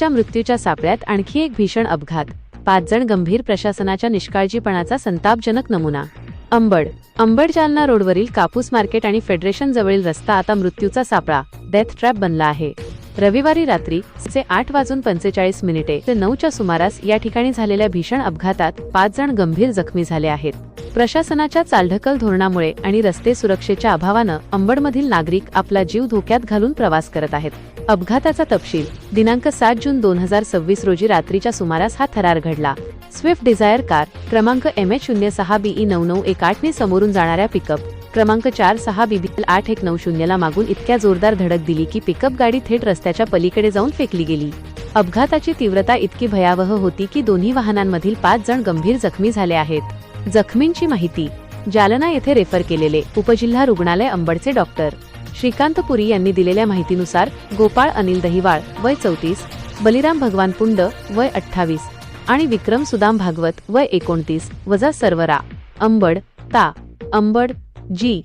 गंभीरच्या मृत्यूच्या सापळ्यात आणखी एक भीषण अपघात, 5 जण गंभीर, प्रशासनाच्या निष्काळजीपणाचा संतापजनक नमुना. अंबड जालना रोडवरील कापूस मार्केट आणि फेडरेशन जवळील रस्ता आता मृत्यूचा सापळा, डेथ ट्रॅप बनला आहे. रविवारी रात्री 8:45 ते 9च्या सुमारास या ठिकाणी झालेल्या भीषण अपघातात 5 जण गंभीर जखमी झाले आहेत. प्रशासनाच्या चालढकल धोरणामुळे आणि रस्ते सुरक्षेच्या अभावानं अंबडमधील नागरिक आपला जीव धोक्यात घालून प्रवास करत आहेत. अपघाताचा तपशील. दिनांक 7 जून 2026 रोजी रात्रीच्या सुमारास हा थरार घडला. स्विफ्ट डिझायर कार क्रमांक MH06BE9918 ने समोरून जाणाऱ्या पिकअप क्रमांक 46BB8190 ला मागून इतक्या जोरदार धडक दिली की पिकअप गाडी थेट रस्त्याच्या पलीकडे जाऊन फेकली गेली. अपघाताची तीव्रता इतकी भयावह होती की दोन्ही वाहनांमधील 5 जण गंभीर जखमी झाले आहेत. जखमींची माहिती. जालना येथे रेफर केलेले उपजिल्हा रुग्णालय अंबडचे डॉक्टर श्रीकांत पुरी यांनी दिलेल्या माहितीनुसार गोपाळ अनिल दहिवाळ वय 34, बलिराम भगवान पुंड वय 28 आणि विक्रम सुदाम भागवत वय 29 वजा सर्वरा अंबड ता अंबड जी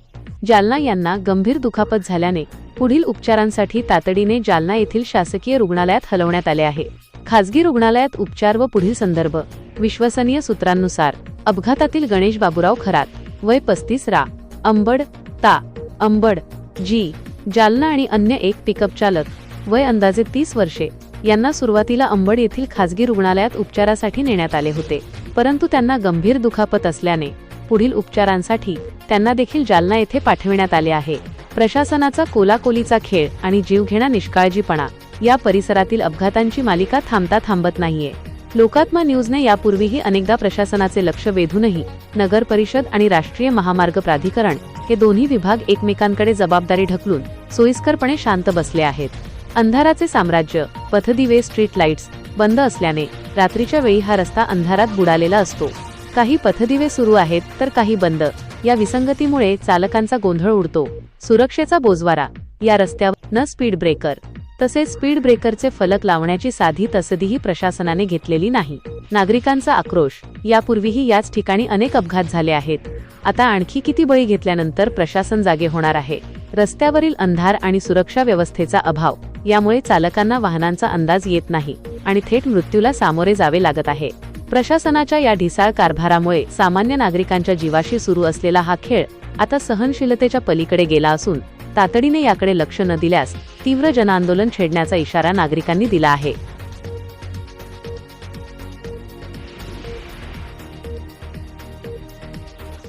जालना यांना गंभीर दुखापत झाल्याने पुढील उपचारांसाठी तातडीने जालना येथील शासकीय रुग्णालयात हलवण्यात आले आहे. खासगी रुग्णालयात उपचार व पुढील संदर्भ. विश्वसनीय सूत्रांनुसार अपघातातील गणेश बाबूराव खरात वय 35 रा अंबड ता अंबड जी जालना आणि अन्य एक पिकअप चालक वय अंदाजे 30 वर्षे यांना सुरुवातीला अंबड येथील खासगी रुग्णालयात उपचारासाठी नेण्यात आले होते, परंतु त्यांना गंभीर दुखापत असल्याने पुढील उपचारांसाठी त्यांना देखील जालना येथे पाठविण्यात आले आहे. प्रशासनाचा कोलाकोलीचा खेळ आणि जीवघेणा निष्काळजीपणा या परिसरातील अपघातांची मालिका थांबता थांबत नाहीये. लोकात्मा न्यूजने यापूर्वीही अनेकदा प्रशासनाचे लक्ष वेधूनही नगर परिषद आणि राष्ट्रीय महामार्ग प्राधिकरण हे दोन्ही विभाग एकमेकांकडे जबाबदारी ढकलून सोयीस्करपणे शांत बसले आहेत. अंधाराचे साम्राज्य. पथदिवे, स्ट्रीट लाईट्स बंद असल्याने रात्रीच्या वेळी हा रस्ता अंधारात बुडालेला असतो. काही पथदिवे सुरू आहेत तर काही बंद. या विसंगतीमुळे चालकांचा गोंधळ उडतो. सुरक्षेचा बोजवारा. या रस्त्यावर न स्पीड ब्रेकर तसेच स्पीड ब्रेकरचे फलक लावण्याची साधी तसदीही प्रशासनाने घेतलेली नाही. नागरिकांचा आक्रोश. यापूर्वीही याच ठिकाणी अनेक अपघात झाले आहेत. आता आणखी किती बळी घेतल्यानंतर प्रशासन जागे होणार आहे? रस्त्यावरील अंधार आणि सुरक्षा व्यवस्थेचा अभाव यामुळे चालकांना वाहनांचा अंदाज येत नाही आणि थेट मृत्यूला सामोरे जावे लागत आहे. प्रशासनाच्या या ढिसाळ कारभारामुळे सामान्य नागरिकांच्या जीवाशी सुरू असलेला हा खेळ आता सहनशीलतेच्या पलीकडे गेला असून तातडीने याकडे लक्ष न दिल्यास तीव्र जनआंदोलन छेडण्याचा इशारा नागरिकांनी दिला आहे.